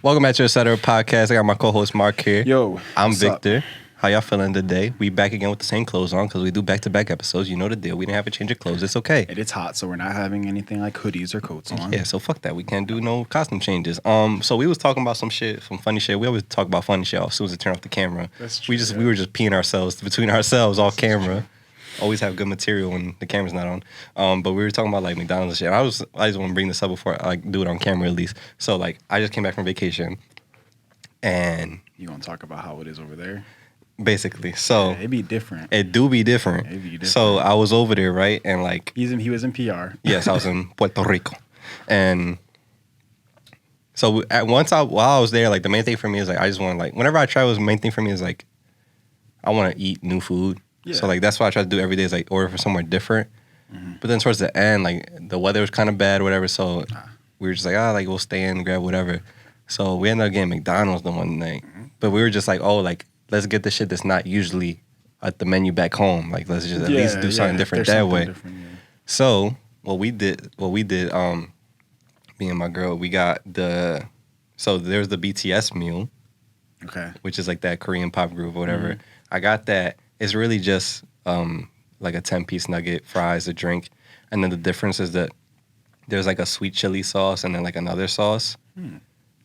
Welcome back to Etc. Podcast. I got my co-host Mark here. Yo, I'm what's Victor. up? How y'all feeling today? We back again with the same clothes on because we do back-to-back episodes. You know the deal. We didn't have a change of clothes. It's okay. It's hot, so we're not having anything like hoodies or coats on. Yeah, so fuck that. We can't do no costume changes. So we was talking about some funny shit. We always talk about funny shit as soon as we turn off the camera. That's true, We were just peeing ourselves between ourselves off camera. Always have good material when the camera's not on. But we were talking about like McDonald's and shit. I just want to bring this up before I like do it on camera at least. So like I just came back from vacation, and You want to talk about how it is over there? basically, so It'd be different. it do be different. It'd be different. So I was over there, right, and like He was in PR. yes, I was in Puerto Rico, and so while I was there, like the main thing for me is like I just want to like whenever I travel, the main thing for me is like I want to eat new food. Yeah. So like that's what I try to do every day is like order for somewhere different. Mm-hmm. But then towards the end, like the weather was kind of bad, or whatever. So we were just like, like we'll stay in and grab whatever. So we ended up getting McDonald's the one night, but we were just like, like let's get the shit that's not usually at the menu back home. Like let's just at least do something different There's that something way. different, yeah. So what we did, me and my girl, we got so there's the BTS meal, Okay. which is like that Korean pop group or whatever. Mm-hmm. I got that. It's really just like a 10-piece nugget, fries, a drink, and then the difference is that there's like a sweet chili sauce and then like another sauce,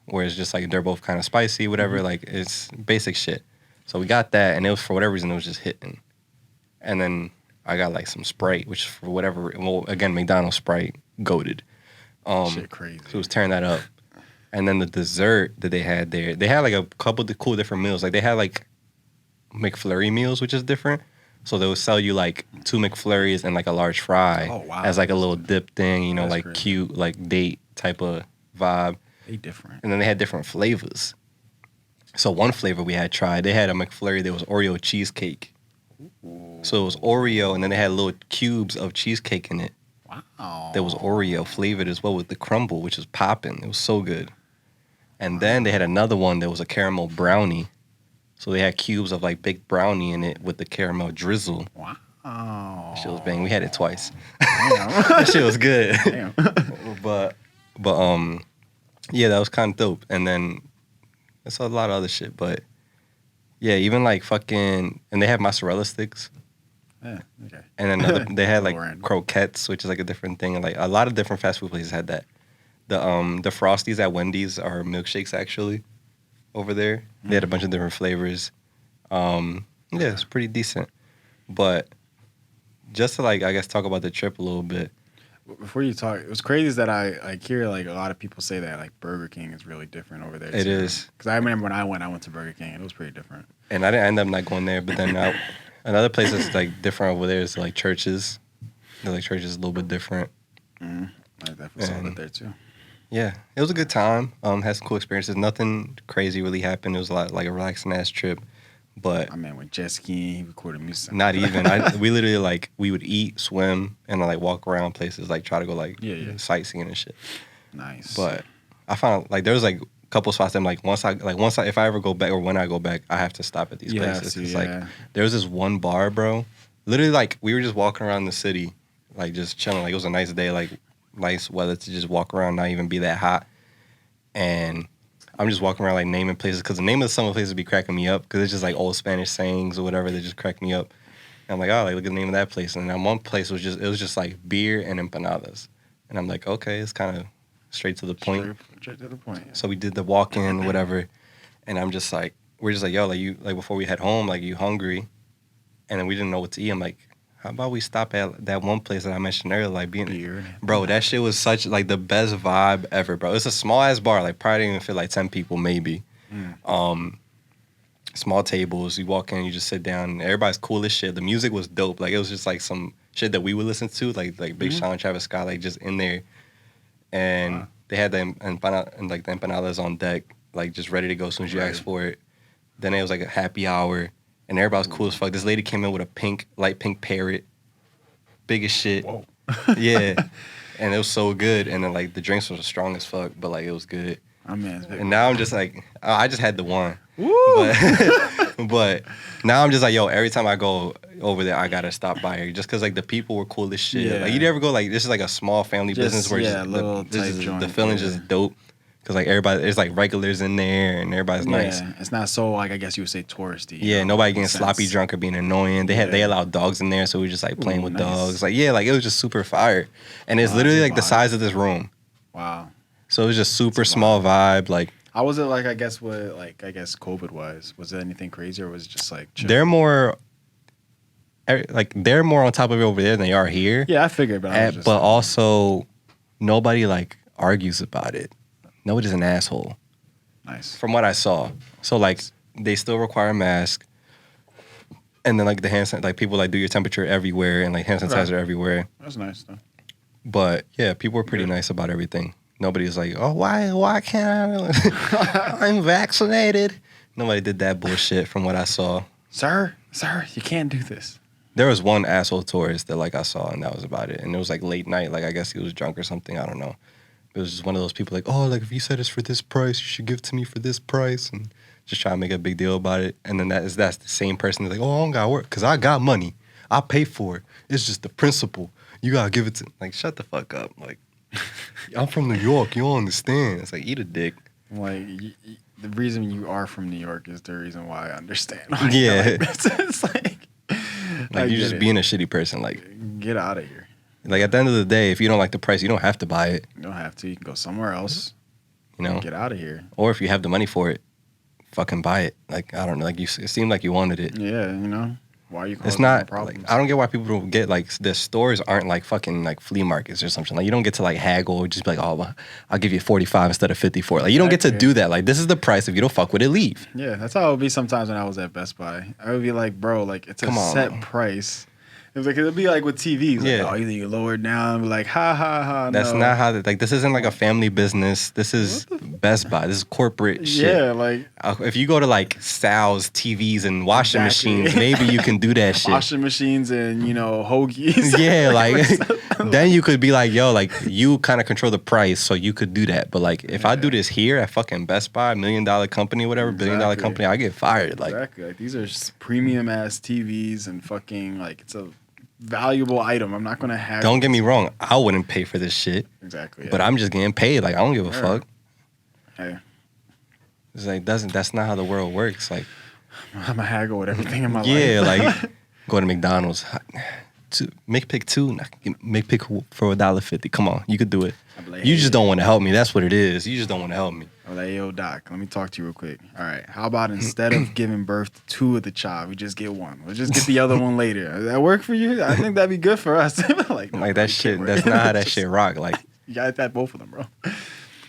where it's just like they're both kind of spicy, whatever. Mm-hmm. Like it's basic shit. So we got that, and it was for whatever reason it was just hitting. And then I got like some Sprite, which for whatever, well again McDonald's Sprite, goated. Shit crazy. So it was tearing that up. And then the dessert that they had there, they had like a couple of cool different meals. Like they had like McFlurry meals, which is different. So they would sell you like 2 McFlurries and like a large fry Oh, wow. as like a little dip thing, you know, That's like crazy. cute, like date type of vibe. They different. And then they had different flavors. So one flavor we had tried, they had a McFlurry that was Oreo cheesecake. So it was Oreo, and then they had little cubes of cheesecake in it. Wow. That was Oreo flavored as well with the crumble, which was popping. It was so good. And then they had another one that was a caramel brownie. So they had cubes of like big brownie in it with the caramel drizzle. Wow. That shit was bang. We had it twice. Damn. That shit was good. Damn. but yeah, that was kind of dope. And then it's a lot of other shit, but yeah, even like fucking, and they have mozzarella sticks. Yeah, okay. And then they had like Lower end. croquettes, which is like a different thing. And like a lot of different fast food places had that. The Frosties at Wendy's are milkshakes actually over there. They had a bunch of different flavors. Yeah, it's pretty decent. But just to like I guess talk about the trip a little bit. Before you talk, it was crazy is that I like hear like a lot of people say that like Burger King is really different over there. It is. Because I remember when I went to Burger King and it was pretty different. And I didn't end up not going there, but then another place that's like different over there is like Churches. The like Churches is a little bit different. I definitely saw that there too. Yeah, it was a good time. Had some cool experiences. Nothing crazy really happened. It was a lot like a relaxing ass trip, but My man went jet skiing. He recorded music. not even. We literally like we would eat, swim, and like walk around places, like try to go like sightseeing and shit. Nice. But I found like there was like a couple spots that I'm like once I if I ever go back or when I go back, I have to stop at these You have places. to, It's yeah. like there was this one bar, bro. Literally like we were just walking around the city, like just chilling. Like it was a nice day, like nice weather to just walk around, not even be that hot. And I'm just walking around like naming places because the name of some of the places be cracking me up because it's just like old Spanish sayings or whatever that just crack me up. And I'm like, oh, like look at the name of that place. And then one place was just like beer and empanadas. And I'm like, okay, it's kind of straight to the point. Straight to the point. Yeah. So we did the walk in, whatever. And I'm just like, we're just like, yo, like you like before we head home, like you hungry? And then we didn't know what to eat. I'm like, how about we stop at that one place that I mentioned earlier, like Beer. bro, that shit was such like the best vibe ever, bro. It's a small ass bar, like probably didn't even fit like 10 people, maybe. Small tables. You walk in, you just sit down, and everybody's cool as shit. The music was dope. Like it was just like some shit that we would listen to, like Big Sean, Travis Scott, like just in there. And they had the empanadas on deck, like just ready to go as soon as you asked for it. Then it was like a happy hour, and everybody was cool as fuck. This lady came in with a light pink parrot, big as shit. Whoa. Yeah, and it was so good. And then like the drinks were strong as fuck, but like it was good. My man's big. And now I'm just like, I just had the one. Woo! But now I'm just like, yo, every time I go over there, I gotta stop by here just because like the people were cool as shit. Yeah. Like you never go like this is like a small family business where little the type joint. feeling's just dope. because like everybody, there's like regulars in there and everybody's nice. Yeah, it's not so like I guess you would say touristy. Yeah, you know, nobody in getting a sloppy sense. drunk or being annoying. They allowed dogs in there, so we just like playing Ooh, with nice. dogs. Like yeah, like it was just super fire, and it's Wow, literally that's a like the vibe. size of this room. Wow. So it was just super That's a small vibe. Like How was it like? I guess what like I guess COVID was it anything crazy or was it just like chill? they're more, they're more on top of it over there than they are here. Yeah, I figured, but I was just But also, nobody like argues about it. Nobody's an asshole. nice. From what I saw. So like they still require a mask. And then like the like people like do your temperature everywhere and like hand sanitizer Right. everywhere. That's nice though. But yeah, people were pretty Good. nice about everything. Nobody's like, oh, why can't I? I'm vaccinated. Nobody did that bullshit from what I saw. Sir, you can't do this. There was one asshole tourist that like I saw and that was about it. And it was like late night. Like I guess he was drunk or something. I don't know. It was just one of those people like, oh, like if you said it's for this price, you should give it to me for this price. And just try to make a big deal about it. And then that's the same person that's like, oh, I don't got to work because I got money. I pay for it. It's just the principle. You got to give it to, like, shut the fuck up. Like, I'm from New York. You don't understand. It's like, eat a dick. Like the reason you are from New York is the reason why I understand. Yeah. It's like Like, you're just being a shitty person. Like get out of here. at the end of the day, if you don't like the price, you don't have to buy it, You don't have to. You can go somewhere else. you know? Get out of here. Or if you have the money for it, fucking buy it. Like, I don't know. Like, it seemed like you wanted it. Yeah, you know. Why are you causing It's not, problems? like, I don't get why people don't get, like, the stores aren't, like, fucking, like, flea markets or something. Like, you don't get to, like, haggle or just be like, oh, well, I'll give you 45 instead of 54. Like, you don't get to Exactly. do that. Like, this is the price. If you don't fuck with it, leave. Yeah, that's how it would be sometimes when I was at Best Buy. I would be like, bro, like it's a Come on. set price. It was like it'd be like with TVs. Like, Yeah. oh, either you lower it down, be like, ha ha ha. That's no. not how, like, this isn't, like, a family business. This is Best Buy. This is corporate shit. Yeah, like If you go to, like, Sal's TVs and washing Exactly. machines, maybe you can do that shit. washing machines and hoagies. Yeah, like then you could be like, yo, like you kind of control the price, so you could do that. But like, if I do this here at fucking Best Buy, $1 million company, whatever, $1 billion Exactly. company, I get fired. Like, exactly. Like these are premium ass TVs and fucking like it's a valuable item. I'm not gonna have. don't get me wrong, I wouldn't pay for this shit, Exactly. but I'm just getting paid. Like, I don't give a Yeah. fuck. Hey, It's like that's not how the world works. Like, I'm a haggle with everything in my yeah, life. like go to McDonald's. McPick 2, McPick for $1.50. Come on, you could do it. I'm like, You hey. just don't want to help me. That's what it is. You just don't want to help me. I'm like, yo, Doc, let me talk to you real quick. All right, how about instead of giving birth to two of the child, we just get one. We'll just get the other one later. Does that work for you? I think that'd be good for us. like, no, Like bro, that you shit. can't That's work. not how that Just- shit rock. Like. You gotta have both of them, bro.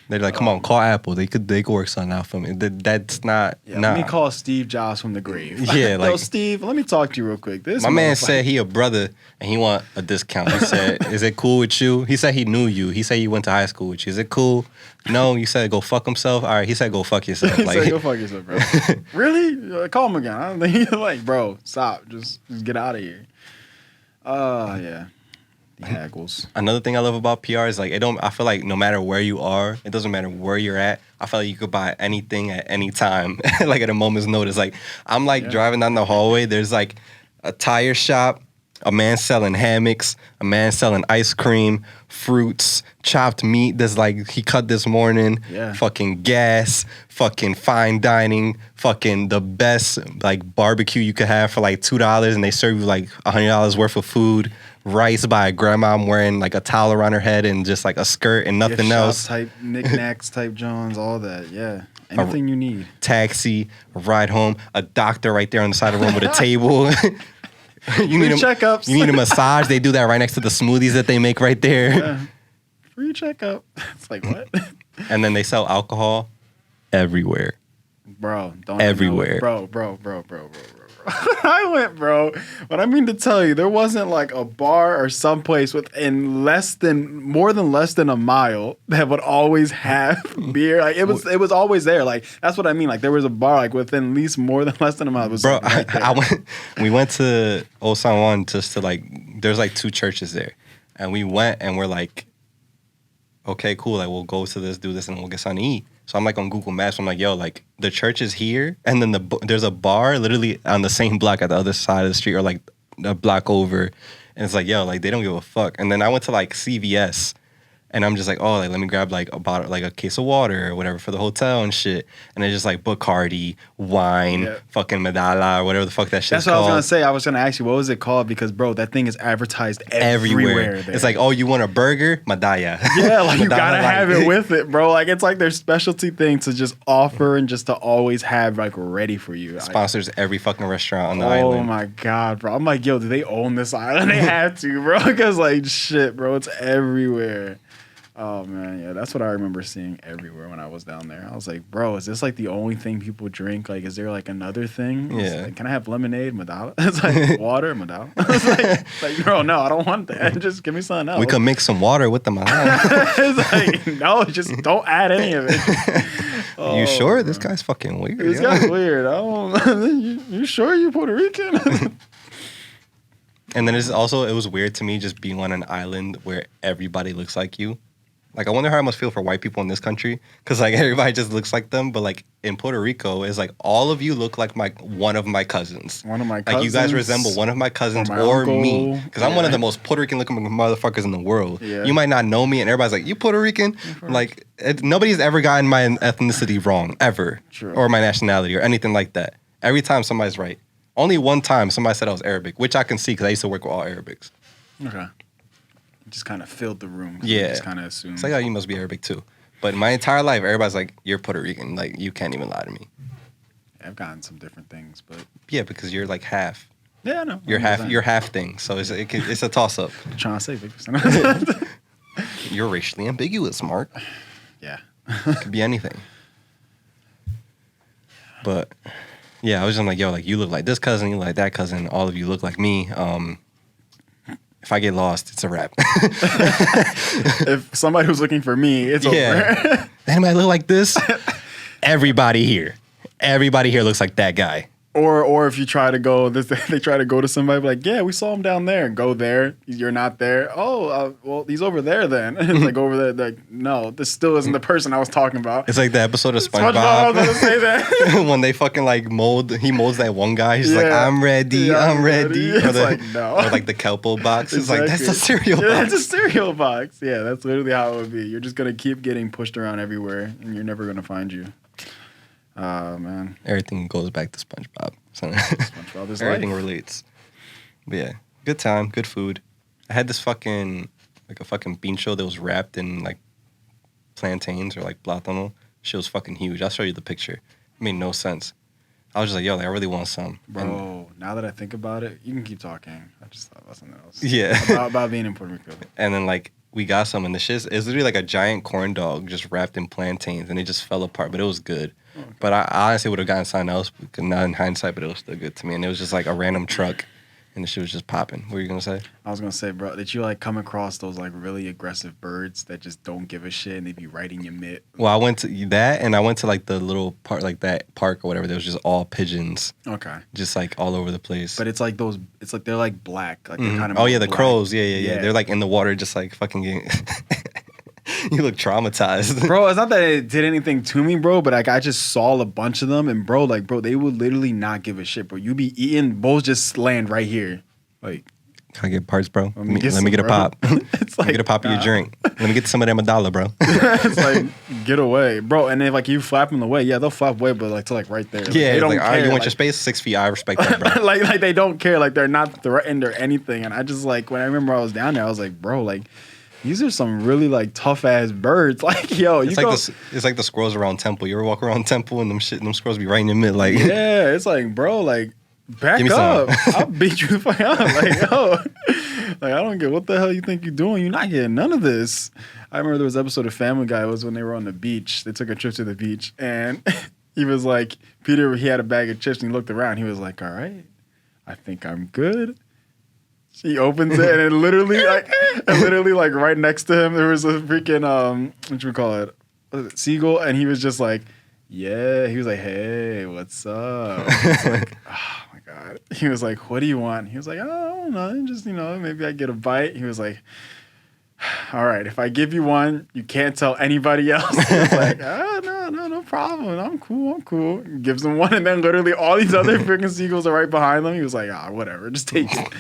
They're like, come on, call Apple. They could work something out for me. That's not. Yeah, nah. Let me call Steve Jobs from the grave. Yeah, Yo, like- Steve, let me talk to you real quick. This My man motherfucker- said he a brother and he want a discount. He said, "Is it cool with you?" He said he knew you. He said he went to high school with you. Is it cool? No. You said go fuck himself. All right. He said go fuck yourself. He Like, said, go fuck yourself, bro. Really? Call him again. I don't think you're like, bro, stop. Just get out of here. Yeah. The haggles. another thing I love about PR is like it don't. I feel like no matter where you are, it doesn't matter where you're at. I feel like you could buy anything at any time, like at a moment's notice. Like I'm like Yeah. driving down the hallway. There's like a tire shop, a man selling hammocks, a man selling ice cream, fruits, chopped meat. There's like he cut this morning. Yeah. Fucking gas, fucking fine dining, fucking the best like barbecue you could have for like $2, and they serve you like $100 worth of food. Rice by a grandma wearing like a towel around her head and just like a skirt and nothing Gift shop else. Type knickknacks, type Johns, all that. Yeah. Anything you need. Taxi, a ride home, a doctor right there on the side of the room with a table. you need checkups. You need a massage. They do that right next to the smoothies that they make right there. Yeah. Free checkup. It's like, what? And then they sell alcohol everywhere. Bro, don't even know Everywhere. it. Bro. I went, bro. But I mean to tell you, there wasn't like a bar or someplace within more than less than a mile that would always have beer. Like it was always there. Like that's what I mean. Like there was a bar like within at least more than less than a mile. It was Bro, like, right there. I went. We went to Old San Juan just to like. There's like 2 churches there, and we went and we're like, okay, cool. Like we'll go to this, do this, and we'll get something to eat. So I'm like on Google Maps. I'm like, yo, like the church is here, and then there's a bar literally on the same block at the other side of the street, or like a block over, and it's like, yo, like they don't give a fuck. And then I went to like CVS, And I'm just like, oh, like let me grab like a bottle, like a case of water or whatever for the hotel and shit. And it's just like Bacardi, wine, fucking Medalla or whatever the fuck that shit's That's what called. I was gonna say. I was gonna ask you, what was it called? Because bro, that thing is advertised everywhere. There. It's like, oh, you want a burger? Medalla. Yeah, like you Medalla, gotta like- have it with it, bro. Like it's like their specialty thing to just offer and just to always have like ready for you. Sponsors every fucking restaurant on the Oh island. my god, bro! I'm like, yo, do they own this island? They have to, bro. Because like, shit, bro, it's everywhere. Oh man, yeah, that's what I remember seeing everywhere when I was down there. I was like, bro, is this like the only thing people drink? Like, is there like another thing? It's Yeah. like, can I have lemonade, Medalla? It's like water, Medalla. It's like, bro, no, I don't want that. Just give me something else. We could mix some water with the Medalla. It's like, no, just don't add any of it. You sure? This guy's fucking weird. This yo. guy's weird. I don't. You sure you Puerto Rican? And then it was weird to me just being on an island where everybody looks like you. Like, I wonder how it must feel for white people in this country, because like everybody just looks like them. But like in Puerto Rico, it's like all of you look like one of my cousins. One of my Like you guys cousins, resemble one of my cousins or my or uncle. me, because I'm one of Yeah. the most Puerto Rican looking motherfuckers in the world. Yeah. You might not know me, and everybody's like, "You Puerto Rican?" Like nobody's ever gotten my ethnicity wrong ever, True. or my nationality or anything like that. Every time somebody's right. Only one time somebody said I was Arabic, which I can see because I used to work with all Arabics. Okay. Just kind of filled the room. Yeah. Just kind of assumed. It's like, oh, you must be Arabic too. But in my entire life, everybody's like, you're Puerto Rican. Like, you can't even lie to me. I've gotten some different things, but Yeah, because you're like half. yeah, no. You're half thing. So it's a toss up. Trying to say 50%. You're racially ambiguous, Mark. Yeah. It could be anything. But yeah, I was just like, yo, like you look like this cousin, you look like that cousin, all of you look like me. If I get lost, it's a wrap. If somebody was looking for me, it's Yeah. over. Anybody look like this? Everybody here looks like that guy. Or if you try to go, they try to go to somebody like, yeah, we saw him down there. Go there. You're not there. Oh, well, he's over there then. It's like over there. Like, no, this still isn't the person I was talking about. It's like the episode of SpongeBob, I was SpongeBob. gonna say that. When they fucking like he molds that one guy. He's like, Yeah. I'm ready, Yeah, I'm ready. It's Or the, like, no. or like the Kelpo box. It's like, that's a Exactly. cereal Yeah, box. that's a cereal box. Yeah, that's literally how it would be. You're just gonna keep getting pushed around everywhere, and you're never gonna find you. Man, Everything goes back to SpongeBob. So SpongeBob is everything life. relates. But yeah, good time, good food. I had this fucking bean show that was wrapped in like plantains or like plátano. Shit was fucking huge. I'll show you the picture. It made no sense. I was just like, yo, like, I really want some. And- Bro, now that I think about it, you can keep talking. I just thought about something else. Yeah. about being in Puerto Rico. And then like we got some, and the shit is literally like a giant corn dog just wrapped in plantains, and it just fell apart, but it was good. Okay. But I honestly would have gotten something else, not in hindsight, but it was still good to me. And it was just like a random truck, and the shit was just popping. What were you gonna say? I was gonna say, bro, did you like come across those like really aggressive birds that just don't give a shit and they be right in your mitt? Well, I went to that, and I went to like the little part, like that park or whatever. That was just all pigeons, Okay. just like all over the place. But it's like those. It's like they're like black. Like they're Mhm. kind of. Oh yeah, the black. crows. Yeah. Yeah. They're like in the water, just like fucking getting. You look traumatized. Bro, it's not that it did anything to me, bro, but like I just saw a bunch of them, and bro, they would literally not give a shit, bro. You be eating, bulls just land right here, like. Can I get parts, bro? Let me some, get a bro. pop. It's Let me get a pop of your drink. Let me get some of that Medalla, bro. It's like get away, bro. And then like you flap them away, yeah, they'll flap away, but like to like right there. Like, Yeah, they it's don't like, all right, care. you want your like, space? 6 feet. I respect that, bro. like they don't care. Like they're not threatened or anything. And I just like when I remember I was down there, I was like, bro, like these are some really like tough ass birds. Like yo, It's like the squirrels around Temple. You ever walk around Temple and them squirrels be right in your mid, like yeah, it's like bro, like back Give me up. some. I'll beat you the fuck up. Like yo, like I don't get what the hell you think you're doing. You're not getting none of this. I remember there was an episode of Family Guy. It was when they were on the beach. They took a trip to the beach and. He was like, Peter, he had a bag of chips and he looked around. He was like, all right, I think I'm good. He opens it and it literally like right next to him, there was a freaking, what you call it? Was it seagull? And he was just like, yeah. He was like, hey, what's up? I was like, oh my God. He was like, what do you want? He was like, oh, I don't know. Just, maybe I get a bite. He was like, all right, if I give you one, you can't tell anybody else. He was like, no problem. I'm cool. Gives him one, and then literally all these other freaking seagulls are right behind them. He was like, whatever, just take it.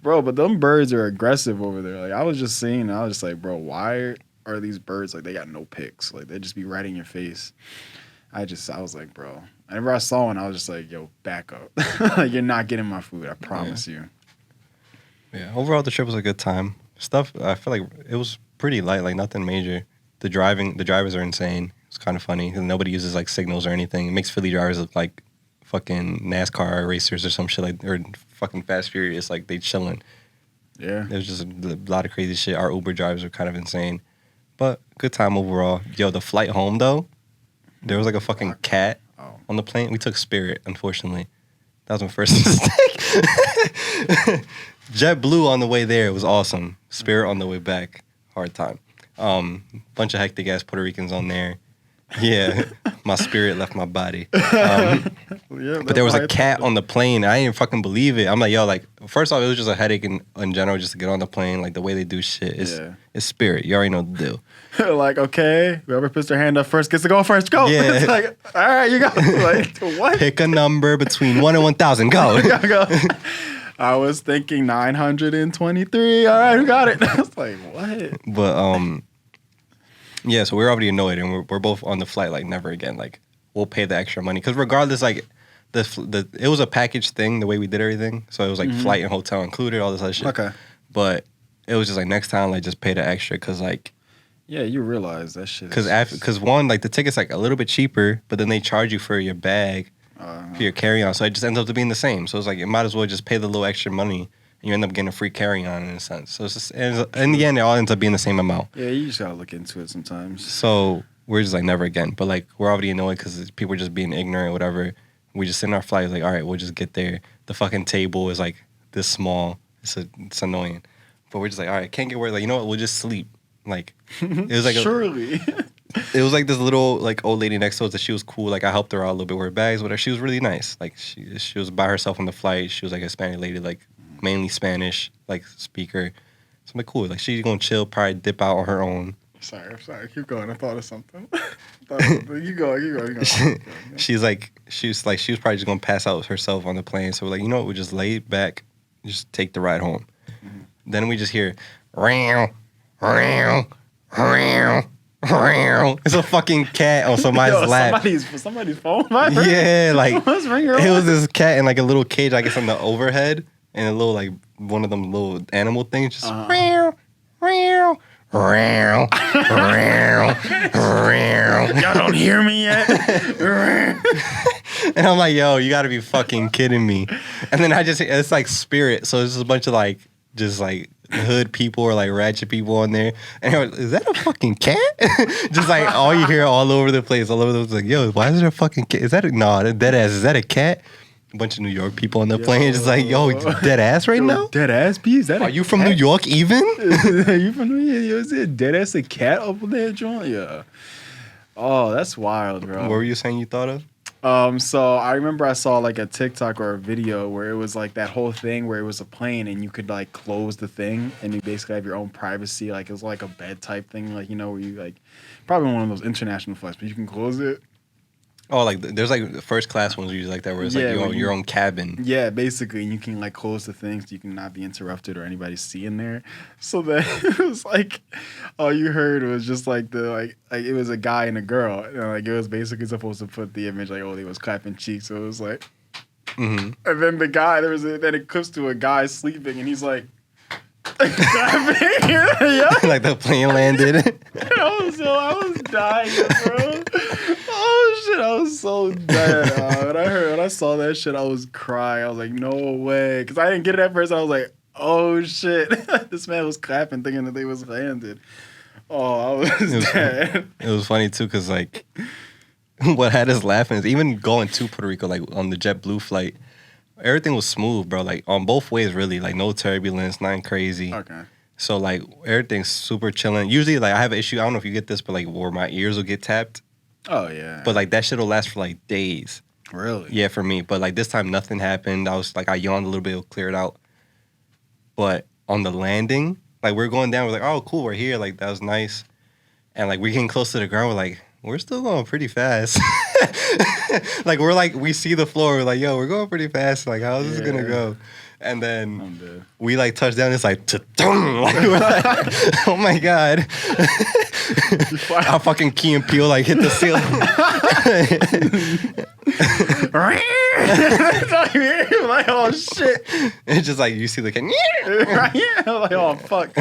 Bro, but them birds are aggressive over there. Like, I was just like, bro, why are these birds like they got no picks, like they just be right in your face. I was like, bro. Whenever I saw one, I was just like, yo, back up. Like you're not getting my food. I promise you. Yeah. Overall, the trip was a good time. Stuff. I feel like it was pretty light. Like nothing major. The drivers are insane. It's kind of funny. Nobody uses like signals or anything. It makes Philly drivers look like fucking NASCAR racers or some shit like, or fucking Fast Furious. Like they chilling. Yeah. There's just a lot of crazy shit. Our Uber drivers are kind of insane, but good time overall. Yo, the flight home though, there was like a fucking cat on the plane. We took Spirit, unfortunately. That was my first mistake. JetBlue on the way there was awesome. Spirit on the way back, hard time. Bunch of hectic ass Puerto Ricans on there. Yeah, my spirit left my body. But there was a cat on the plane. I didn't fucking believe it. I'm like, yo, like, first off, it was just a headache in general just to get on the plane. Like, the way they do shit is Spirit. You already know the deal. Like, okay, whoever puts their hand up first gets to go first. Go. Yeah. It's like, all right, you go. Like, what? Pick a number between 1 and 1,000. Go. Go. I was thinking 923. All right, who got it? I was like, what? But, yeah, so we're already annoyed, and we're both on the flight, like, never again. Like, we'll pay the extra money. Because regardless, like, it was a package thing, the way we did everything. So it was, like, flight and hotel included, all this other shit. Okay. But it was just, like, next time, like, just pay the extra. Because, like... Yeah, you realize that shit. Because one, like, the ticket's, like, a little bit cheaper, but then they charge you for your bag, for your carry-on. So it just ends up being the same. So it's, like, you might as well just pay the little extra money. You end up getting a free carry-on in a sense. So it's just, in the end, it all ends up being the same amount. Yeah, you just gotta look into it sometimes. So we're just like, never again. But like, we're already annoyed because people are just being ignorant or whatever. We just sit in our flight, like, all right, we'll just get there. The fucking table is like this small. It's annoying. But we're just like, all right, can't get worried. Like, you know what? We'll just sleep. Like, it was like surely. It was like this little like old lady next to us that she was cool. Like I helped her out a little bit with her bags, whatever. She was really nice. Like she was by herself on the flight. She was like a Spanish lady, like mainly Spanish, like speaker. So I'm like, cool. Like she's gonna chill, probably dip out on her own. I'm sorry. Keep going. I thought of something. You go. She was probably just gonna pass out herself on the plane. So we're like, you know what? We just lay back, just take the ride home. Mm-hmm. Then we just hear, "Row, row, row." It's a fucking cat on somebody's lap. Somebody's phone. Yeah, like it was this cat in like a little cage, I guess, on the overhead, and a little like one of them little animal things, just meow, meow, meow, meow, meow. Y'all don't hear me yet. And I'm like, yo, you gotta be fucking kidding me. And then it's like Spirit, so it's just a bunch of like just like hood people or like ratchet people on there, and like, is that a fucking cat? Just like all you hear all over the place, all over the place, like, yo, why is there a fucking cat? Is that dead ass? Is that a cat? A bunch of New York people on the plane, just like, yo, dead ass right now. Dead ass, B? Is that? Are you from New York even? Are you from New York? Is it dead ass a cat over there, John? Yeah. Oh, that's wild, bro. What were you saying you thought of? So I remember I saw like a TikTok or a video where it was like that whole thing where it was a plane and you could like close the thing and you basically have your own privacy. Like it was like a bed type thing, like, you know, where you like probably one of those international flights, but you can close it. Oh, like there's like the first class ones usually like that where it's like your own cabin. Yeah, basically, and you can like close the things so you can not be interrupted or anybody see in there. So then it was like all you heard was just like the like it was a guy and a girl, and like it was basically supposed to put the image like, oh, they was clapping cheeks. So it was like, and then the guy then it clips to a guy sleeping and he's like. Like the plane landed. I was dying, bro. Oh shit, I was so dead. When I saw that shit, I was crying. I was like, no way, because I didn't get it at first. I was like, oh shit, this man was clapping, thinking that they was landed. Oh, I was dead. It was funny too, because like what had us laughing is even going to Puerto Rico, like on the JetBlue flight. Everything was smooth, bro. Like on both ways, really. Like no turbulence, nothing crazy. Okay. So like everything's super chilling. Usually, like I have an issue. I don't know if you get this, but like where my ears will get tapped. Oh yeah. But like that shit will last for like days. Really? Yeah, for me. But like this time, nothing happened. I yawned a little bit, it cleared out. But on the landing, like we're going down, we're like, oh cool, we're here. Like that was nice. And like we're getting close to the ground. We're like, we're still going pretty fast. Like we see the floor. We're like, yo, we're going pretty fast. Like, how's this gonna go? And then we like touch down. It's like, like we're like, oh my god. I fucking Key and Peele like hit the ceiling. Like, oh shit. It's just like you see the cat. Right? Yeah. Like, oh fuck.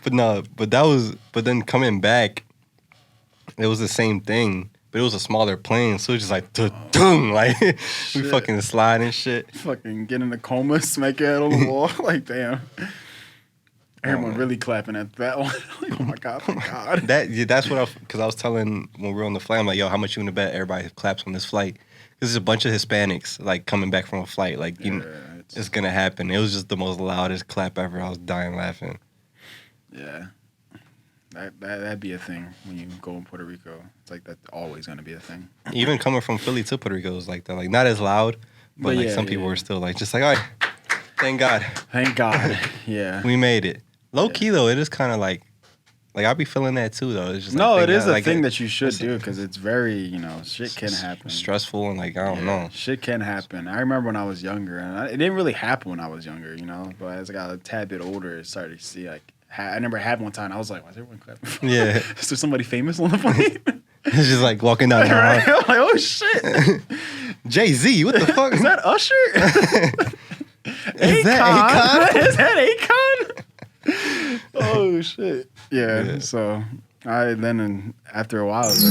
But then coming back, it was the same thing. But it was a smaller plane, so it was just like, like we fucking slide and shit. Fucking get in a coma, smack your head on the wall. Like, damn. Everyone really clapping at that one. Like, oh my god, thank God. That's what because I was telling when we were on the flight, I'm like, yo, how much you gonna bet everybody claps on this flight? Because there's a bunch of Hispanics like coming back from a flight, like it's gonna happen. It was just the most loudest clap ever. I was dying laughing. Yeah. That'd be a thing when you go in Puerto Rico. It's like that's always gonna be a thing. Even coming from Philly to Puerto Rico was like that. Like not as loud, but like some people were still like just like, all right, thank God. Thank God. Yeah. We made it. Low key though, it is kind of like I'll be feeling that too though. It's just no, like, it is a like, thing that you should do because it's very, shit can happen. Stressful and like I don't know. Shit can happen. I remember when I was younger, and it didn't really happen when I was younger, But as I got a tad bit older, it started to see like I remember it happened one time. I was like, why is everyone clapping? Yeah. Is there somebody famous on the plane? It's just like walking down the Right? aisle. I'm like, oh shit. Jay-Z, what the fuck? Is that Usher? Is that Akon? Is that Akon? Oh shit. Yeah. So after a while, I was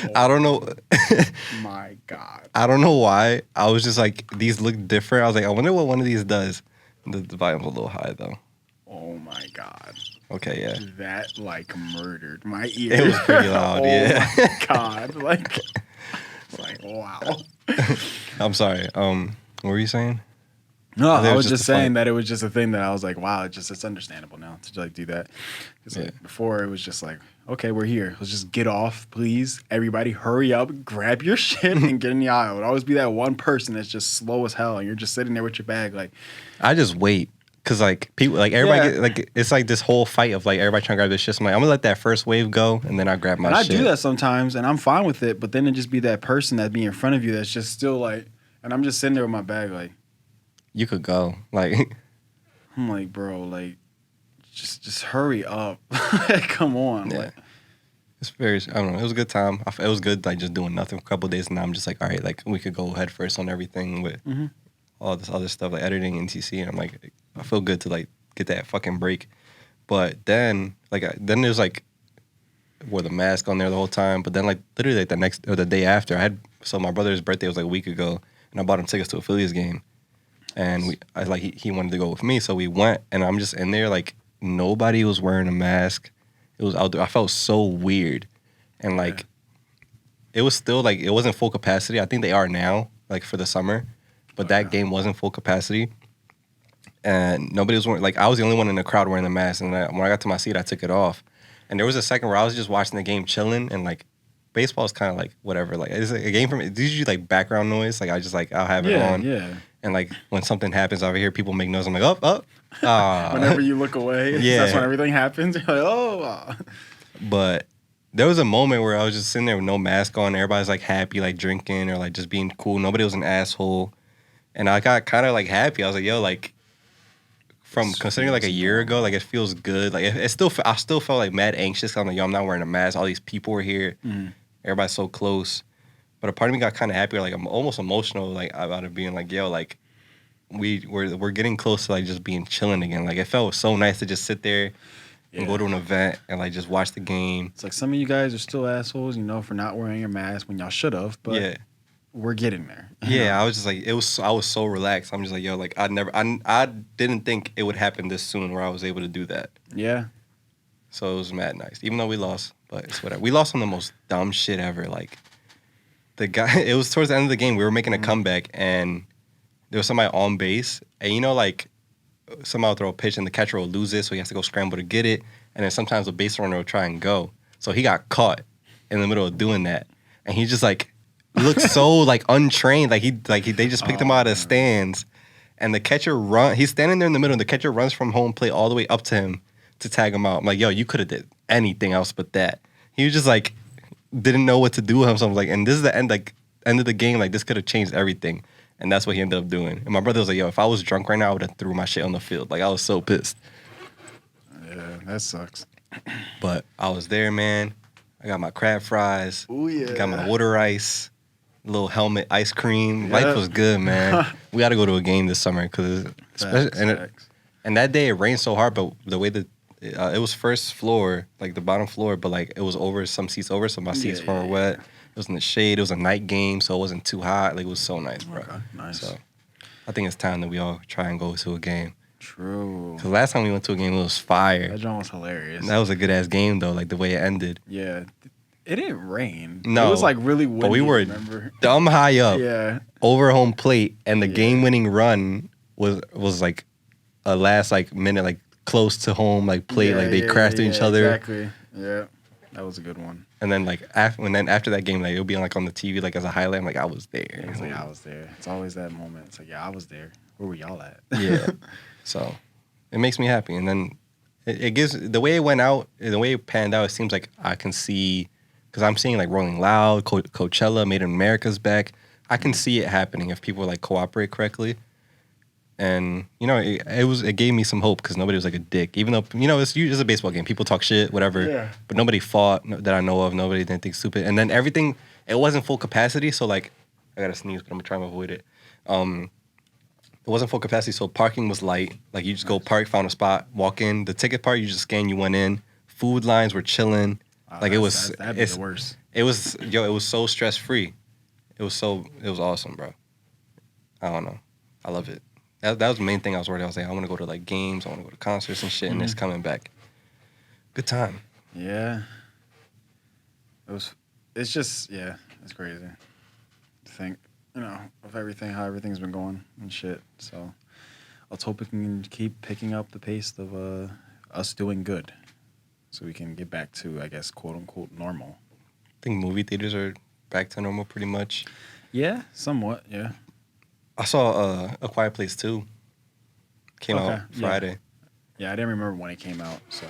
like, I don't know. my God. I don't know why. I was just like, these look different. I was like, I wonder what one of these does. The volume's a little high though. Oh my God. Okay, yeah. That like murdered my ear. It was pretty loud, yeah. Oh my God. Like, it's like, wow. I'm sorry. What were you saying? No, I was just just a saying fight. that it was just a thing that I was like, wow, it's understandable now to like do that. Because like, before it was just like, okay, we're here. Let's just get off, please. Everybody, hurry up, grab your shit, and get in the aisle. It would always be that one person that's just slow as hell, and you're just sitting there with your bag, like. I just wait. Cause like people, like everybody, Yeah. like it's like this whole fight of like everybody trying to grab this shit. So I'm like, I'm gonna let that first wave go, and then I grab my And shit. I do that sometimes, and I'm fine with it. But then it just be that person that be in front of you that's just still like, and I'm just sitting there with my bag, like. You could go, like. I'm like, bro, like, just hurry up. Come on. Yeah. Like, It's very. I don't know. It was a good time. It was good, like just doing nothing for a couple of days, and now I'm just like, all right, like we could go head first on everything with all this other stuff like editing and TC, and I'm like, I feel good to like get that fucking break. But then, then there's like, wore the mask on there the whole time. But then, like literally, like the next or the day after, my brother's birthday was like a week ago, and I bought him tickets to a Phillies game, and he wanted to go with me, so we went, and I'm just in there like nobody was wearing a mask. It was outdoor. I felt so weird, and like, it was still like it wasn't full capacity. I think they are now, like for the summer, but that game wasn't full capacity, and nobody was wearing. Like I was the only one in the crowd wearing the mask, and when I got to my seat, I took it off, and there was a second where I was just watching the game, chilling, and like, baseball is kind of like whatever. Like it's like a game from. It's usually like background noise. Like I just like I'll have it on. Yeah. And like when something happens over here, people make noise. I'm like, oh. Whenever you look away, that's when everything happens. You're like, oh. But there was a moment where I was just sitting there with no mask on. Everybody's like happy, like drinking or like just being cool. Nobody was an asshole. And I got kind of like happy. I was like, yo, like from considering like a year ago, like it feels good. Like I still felt like mad anxious. I'm like, yo, I'm not wearing a mask. All these people were here. Everybody's so close. But a part of me got kind of happy, like I'm almost emotional, like about it being like, yo, like we're getting close to like just being chilling again. Like it felt so nice to just sit there and go to an event and like just watch the game. It's like some of you guys are still assholes, for not wearing your mask when y'all should have. But we're getting there. Yeah, I was just like, I was so relaxed. I'm just like, yo, like I didn't think it would happen this soon where I was able to do that. Yeah. So it was mad nice, even though we lost. But it's whatever. We lost on the most dumb shit ever. Like. The guy, it was towards the end of the game. We were making a comeback, and there was somebody on base. And like somebody will throw a pitch, and the catcher will lose it, so he has to go scramble to get it. And then sometimes the base runner will try and go. So he got caught in the middle of doing that, and he just like looked so like untrained. Like they just picked him out of the stands, and the catcher he's standing there in the middle, and the catcher runs from home plate all the way up to him to tag him out. I'm like, yo, you could have did anything else but that. He was just like. Didn't know what to do with himself. Like, and this is the end of the game. Like, this could have changed everything. And that's what he ended up doing. And my brother was like, yo, if I was drunk right now, I would have threw my shit on the field. Like, I was so pissed. Yeah, that sucks. But I was there, man. I got my crab fries. Oh, yeah. Got my water ice. Little helmet ice cream. Yep. Life was good, man. We got to go to a game this summer because, Facts. and that day it rained so hard, but the way that it was first floor, like the bottom floor, but like it was over some seats over, so my seats weren't wet. It was in the shade. It was a night game, so it wasn't too hot. Like, it was so nice, bro. Okay, nice. So I think it's time that we all try and go to a game. True. Because last time we went to a game, it was fire. That joint was hilarious. That was a good ass game though, like the way it ended. Yeah. It didn't rain. No. It was like really windy, But we were remember? dumb high up Yeah. over home plate, and the Yeah. game-winning run was like a last like minute, like close to home, like plate, like they crashed into each other. Exactly. Yeah. That was a good one. And then like after that game, like it'll be like on the TV like as a highlight. I'm like, I was there. It's like I was there. It's always that moment. It's like, yeah, I was there. Where were y'all at? Yeah. So it makes me happy. And then it gives the way it went out, the way it panned out, it seems like I can see, because I'm seeing like Rolling Loud, Coachella, Made in America's back. I can see it happening if people like cooperate correctly. And, you know, it gave me some hope because nobody was like a dick. Even though, you know, it's a baseball game. People talk shit, whatever. Yeah. But nobody fought that I know of. Nobody did anything stupid. And then everything, it wasn't full capacity. So, like, I got to sneeze, but I'm going to try and avoid it. It wasn't full capacity, so parking was light. Like, you just go park, found a spot, walk in. The ticket part, you just scan, you went in. Food lines were chilling. Like, it was... That'd be the worst. It was so stress-free. It was awesome, bro. I don't know. I love it. That was the main thing I was worried. I was like, I want to go to like games, I want to go to concerts and shit, and it's coming back. Good time. Yeah. It's just, yeah, it's crazy to think, you know, of everything, how everything's been going and shit. So let's hope we can keep picking up the pace of us doing good so we can get back to, I guess, quote unquote, normal. I think movie theaters are back to normal pretty much. Yeah, somewhat, yeah. I saw A Quiet Place 2. Came out yeah. Friday. Yeah, I didn't remember when it came out, so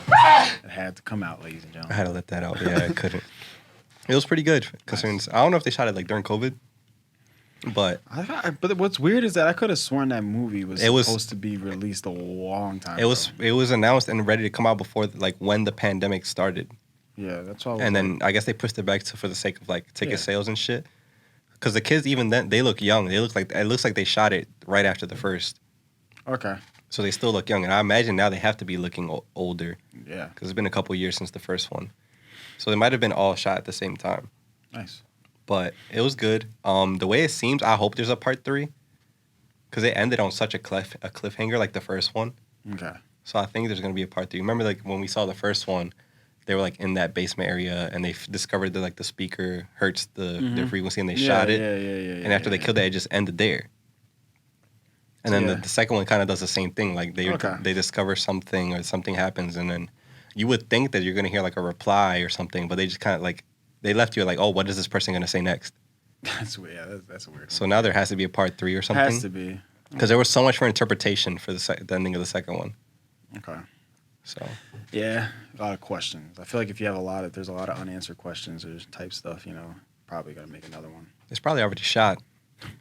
it had to come out, ladies and I gentlemen. had to let that out. Yeah, I couldn't. It was pretty good. Concerning, I don't know if they shot it like during COVID, but But what's weird is that I could have sworn that movie was It was- supposed to be released a long time it was announced and ready to come out before like when the pandemic started. Yeah, that's all. And then I guess they pushed it back for the sake of like ticket Yeah. sales and shit. Because the kids even then they look young. It looks like they shot it right after the first, Okay. so they still look young. And I imagine now they have to be looking older Yeah. because it's been a couple years since the first one. So they might have been all shot at the same time. Nice. But it was good. The way it seems, I hope there's a part 3, because it ended on such a cliffhanger like the first one. Okay. So I think there's gonna be a part 3. Remember, like when we saw the first one, they were like in that basement area and they discovered that like the speaker hurts the frequency and they shot it. Yeah. And after they killed it, it just ended there. And then Yeah. the second one kind of does the same thing. Like they discover something or something happens, and then you would think that you're gonna hear like a reply or something, but they just kind of like they left you like, oh, what is this person gonna say next? That's weird. Yeah, that's a weird So now there has to be a part 3 or one. something. Has to be. Because there was so much for interpretation for the ending of the second one. Okay. So Yeah, a lot of questions. I feel like if you have there's a lot of unanswered questions or type stuff, you know, probably gonna make another one. it's probably already shot.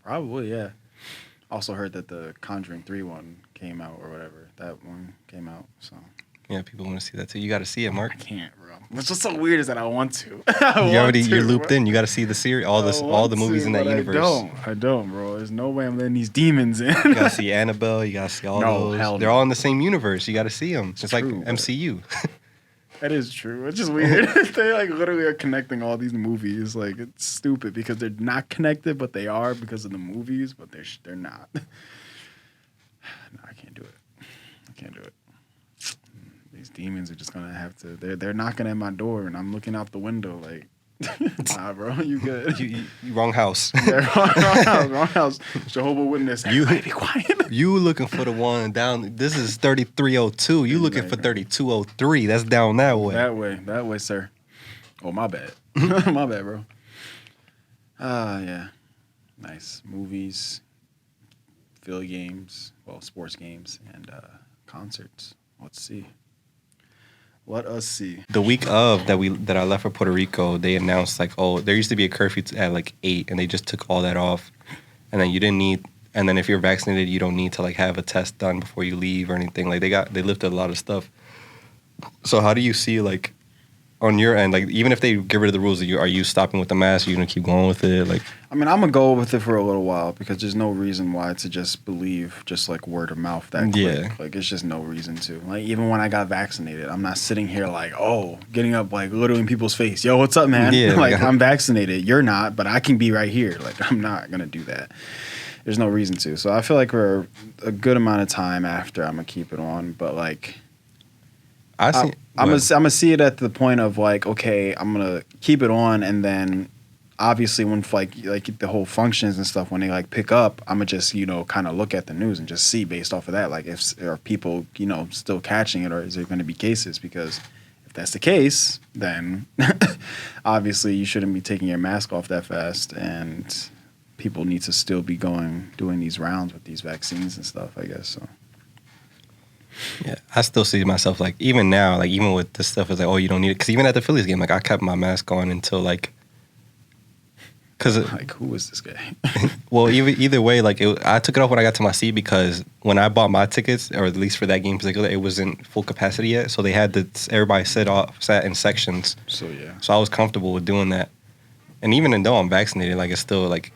Probably, yeah. Also heard that the Conjuring 3 one came out or whatever. That one came out, so. Yeah, people want to see that too. You got to see it, Mark. I can't, bro. What's just so weird is that I want to. You're looped in. You got to see the series, all the movies in that universe. I don't, bro. There's no way I'm letting these demons in. You got to see Annabelle. You got to see all No, those. hell They're no. all in the same universe. You got to see them. It's like true, but- MCU. That is true. It's just weird. They like literally are connecting all these movies. Like it's stupid because they're not connected, but they are because of the movies, but they're not. No, I can't do it. I can't do it. These demons are just gonna have to. They're knocking at my door, and I'm looking out the window like, nah, bro, you good? you wrong house. Yeah, wrong house. Jehovah Witness. Everybody be quiet. You looking for the one down. This is 3302. You looking for 3203. That's down that way. That way, sir. Oh, my bad. My bad, bro. Yeah. Nice. Movies, field games, well, sports games, and concerts. Let's see. Let us see. The week of that I left for Puerto Rico, they announced like, oh, there used to be a curfew at like 8, and they just took all that off, and then you didn't need And then if you're vaccinated, you don't need to like have a test done before you leave or anything. Like they lifted a lot of stuff. So how do you see like on your end, like even if they get rid of the rules, are you stopping with the mask? Are you gonna keep going with it? Like, I mean, I'm gonna go with it for a little while because there's no reason why to just believe just like word of mouth that quick. Yeah. Like it's just no reason to. Like even when I got vaccinated, I'm not sitting here like, oh, getting up like literally in people's face. Yo, what's up, man? Yeah, like I'm vaccinated. You're not, but I can be right here. Like I'm not gonna do that. There's no reason to. So I feel like for a good amount of time after, I'm gonna keep it on. But like, I'm gonna see it at the point of like, okay, I'm gonna keep it on, and then obviously when like the whole functions and stuff, when they like pick up, I'm gonna just kind of look at the news and just see based off of that, like if are people still catching it, or is there going to be cases? Because if that's the case, then obviously you shouldn't be taking your mask off that fast, and people need to still be doing these rounds with these vaccines and stuff, I guess. So. Yeah, I still see myself like even now, like even with this stuff, it's like, oh, you don't need it. Because even at the Phillies game, like I kept my mask on until like, because like who is this guy? Well, either way, like I took it off when I got to my seat because when I bought my tickets, or at least for that game in particular, it wasn't full capacity yet, so they had everybody sat in sections. So yeah. So I was comfortable with doing that, and even though I'm vaccinated, like it's still like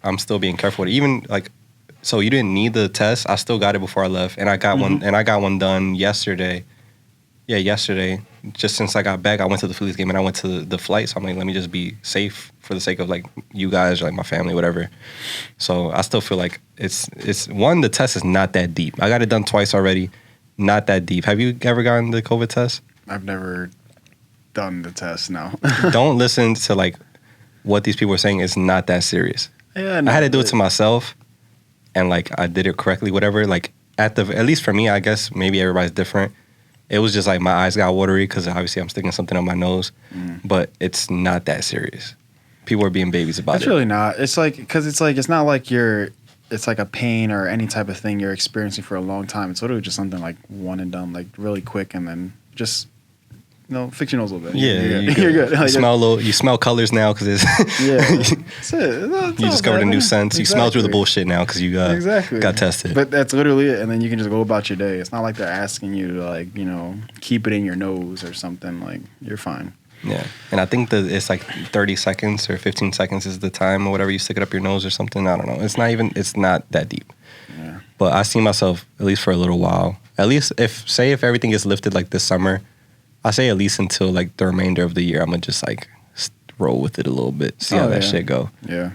I'm still being careful. Even like. So you didn't need the test. I still got it before I left, and I got one. And I got one done yesterday. Yeah, yesterday. Just since I got back, I went to the Phillies game and I went to the flight. So I'm like, let me just be safe for the sake of like you guys, or like my family, whatever. So I still feel like it's one. The test is not that deep. I got it done twice already. Not that deep. Have you ever gotten the COVID test? I've never done the test. No. Don't listen to like what these people are saying. It's not that serious. Yeah, no, I had to do it to myself. And like I did it correctly, whatever. Like at least for me, I guess maybe everybody's different. It was just like my eyes got watery because obviously I'm sticking something on my nose, but it's not that serious. People are being babies about it. It's really not. It's like because it's not like it's like a pain or any type of thing you're experiencing for a long time. It's literally just something like one and done, like really quick, and then just. Fix your nose a little bit. Yeah, you're good. Like, you smell colors now because it's yeah. That's it. You discovered a new sense. Exactly. You smell through the bullshit now because you got tested. But that's literally it, and then you can just go about your day. It's not like they're asking you to like keep it in your nose or something. Like you're fine. Yeah, and I think that it's like 30 seconds or 15 seconds is the time or whatever you stick it up your nose or something. I don't know. It's not that deep. Yeah. But I see myself at least for a little while. At least if everything gets lifted like this summer. I say at least until like the remainder of the year, I'm gonna just like roll with it a little bit, see how that shit go. Yeah.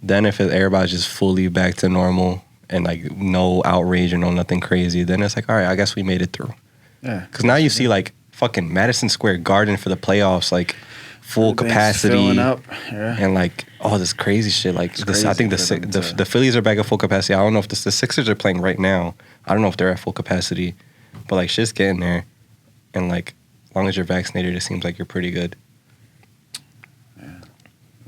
Then if everybody's just fully back to normal and like no outrage or no nothing crazy, then it's like, all right, I guess we made it through. Yeah. Because now you see like fucking Madison Square Garden for the playoffs, like full capacity, filling up. Yeah. And like all this crazy shit. Like this, I think the Phillies are back at full capacity. I don't know if the Sixers are playing right now. I don't know if they're at full capacity, but like shit's getting there, and like. As long as you're vaccinated, it seems like you're pretty good. Yeah.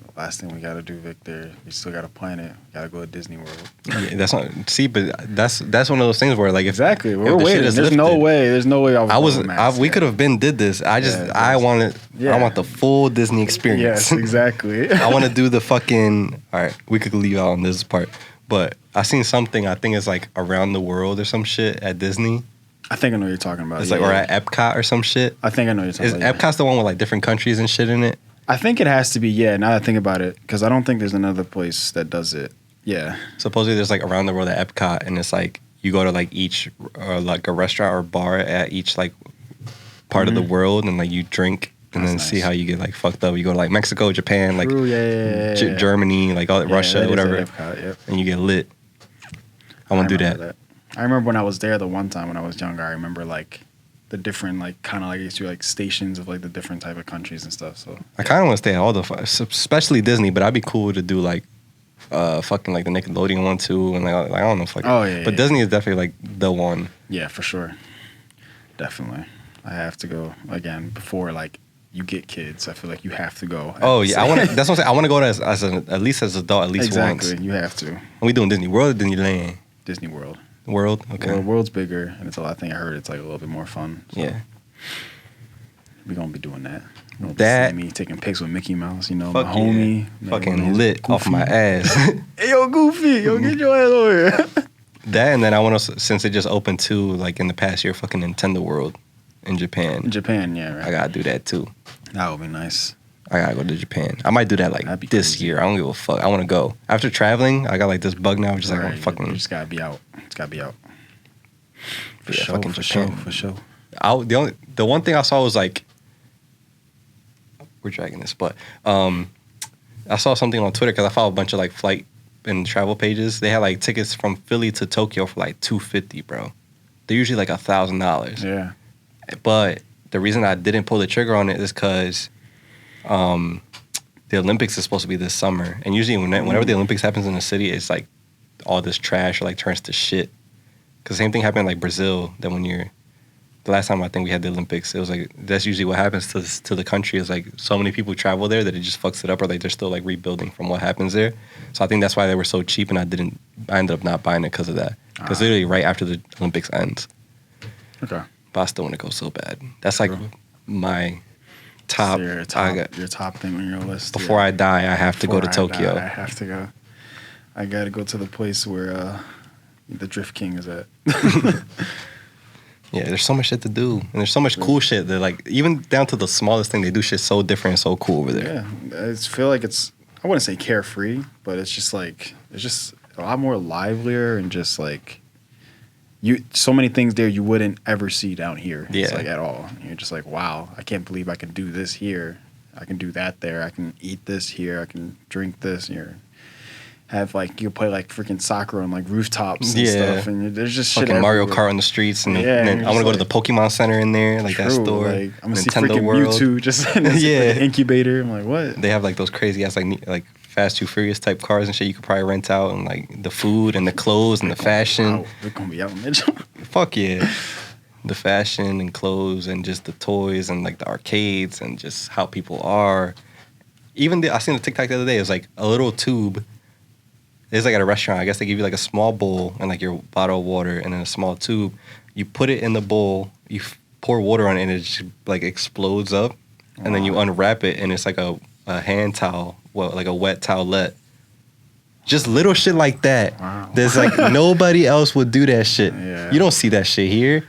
The last thing we got to do, Victor, we still got to plan it. We got to go to Disney World. Yeah, that's not. See, but that's one of those things where like exactly we're waiting. There's no way. We could have did this. I want the full Disney experience. Yes, exactly. I want to do the fucking. All right, we could leave out on this part, but I seen something. I think it's like around the world or some shit at Disney. I think I know what you're talking about. It's like, or at Epcot or some shit. I think I know what you're talking about. Epcot's the one with like different countries and shit in it? I think it has to be, yeah, now that I think about it, because I don't think there's another place that does it. Yeah. Supposedly there's like around the world at Epcot, and it's like you go to like each, like a restaurant or bar at each like part of the world, and like you drink and then see how you get like fucked up. You go to like Mexico, Japan, like Germany, like all Russia, whatever, Epcot, and you get lit. I want to do that. I remember when I was there the one time when I was younger. I remember like the different like kind of like stations of like the different type of countries and stuff. So I kind of want to stay at all the, especially Disney. But I'd be cool to do like fucking like the Nickelodeon one too, and like I don't know if like. Oh yeah. But Disney is definitely like the one. Yeah, for sure. Definitely, I have to go again before like you get kids. I feel like you have to go. Oh yeah, I want. That's what I'm saying. I want to go as at least as an adult at least once. Exactly, you have to. And we doing Disney World or Disneyland? Disney World. World, okay. World's bigger, and I think I heard it's like a little bit more fun. So. Yeah. We're gonna be doing that. You're gonna That- be seeing me taking pics with Mickey Mouse, my Fuck homie. yeah. Fucking lit off my ass. Hey, yo, Goofy, yo, get your ass over here. That, and then I want to, since it just opened too, like in the past year, fucking Nintendo World in Japan. Japan, yeah, right. I gotta do that too. That would be nice. I gotta go to Japan. I might do that like That'd be this crazy. year. I don't give a fuck. I want to go. After traveling, I got like this bug now. I'm just like, Right, I'm you fucking. just gotta be out. It's gotta be out. For Yeah, sure, fucking for Japan. sure, for sure. The one thing I saw was like, we're dragging this, but I saw something on Twitter because I follow a bunch of like flight and travel pages. They had like tickets from Philly to Tokyo for like $250, bro. They're usually like $1,000. Yeah. But the reason I didn't pull the trigger on it is because the Olympics is supposed to be this summer, and usually whenever the Olympics happens in a city, it's like all this trash or like turns to shit. Because the same thing happened in like Brazil. That when the last time I think we had the Olympics, it was like that's usually what happens to the country is like so many people travel there that it just fucks it up, or like they're still like rebuilding from what happens there. So I think that's why they were so cheap, and I ended up not buying it because of that. Because literally right after the Olympics ends. Okay. But I still want to go so bad. That's like my top. Your top thing on your list. Before I die, I have to go to Before Tokyo. I have to go. I gotta go to the place where the Drift King is at. Yeah, there's so much shit to do, and there's so much cool shit that like even down to the smallest thing, they do shit so different and so cool over there. Yeah, I just feel like I wouldn't say carefree, but it's just a lot more livelier and just like so many things there you wouldn't ever see down here. It's Yeah. like at all. You're just like, wow, I can't believe I can do this here. I can do that there. I can eat this here. I can drink this here. Have like you play like freaking soccer on like rooftops and Yeah. stuff, and there's just shit Fucking Mario everywhere. Kart on the streets, and, Yeah, and then you're I want to go to just the Pokemon Center in there, like that True, store. Like, I'm gonna see Nintendo freaking World. Mewtwo just in this Yeah. freaking incubator. I'm like, what? They have like those crazy ass like Fast Too Furious type cars and shit you could probably rent out, and like the food and the clothes and the fashion. Wow, they're gonna be out, Mitchell. Fuck yeah. The fashion and clothes and just the toys and like the arcades and just how people are. Even I seen the TikTok the other day. It was like a little tube. It's like at a restaurant. I guess they give you like a small bowl and like your bottle of water and then a small tube. You put it in the bowl. You pour water on it and it just like explodes up. And then you unwrap it and it's like a hand towel, like a wet towelette. Just little shit like that. Wow. There's like nobody else would do that shit. Yeah. You don't see that shit here.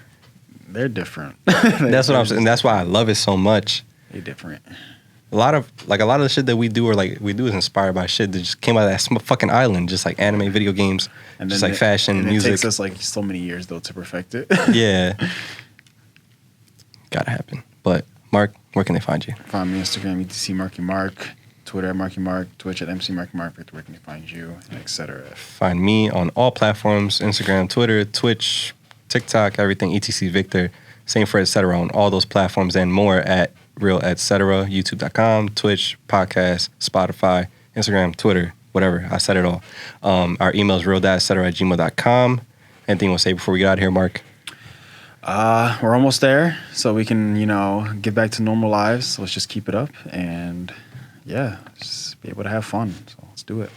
They're different. That's what I'm saying. And that's why I love it so much. They're different. A lot of the shit that we do is inspired by shit that just came out of that fucking island, just like anime, video games, And just then like fashion, and music. It takes us like so many years though to perfect it. Yeah, gotta happen. But Mark, where can they find you? Find me Instagram, ETC Marky Mark, Twitter at Marky Mark, Twitch at MC Marky Mark. Victor, where can they find you, and etc. Find me on all platforms: Instagram, Twitter, Twitch, TikTok, everything. ETC Victor. Same for etc. on all those platforms and more at Real etc. YouTube.com, Twitch, podcast, Spotify, Instagram, Twitter, whatever. I said it all. Our email is real.etc@gmail.com. Anything you want to say before we get out of here, Mark? We're almost there, so we can get back to normal lives. So let's just keep it up and just be able to have fun. So let's do it.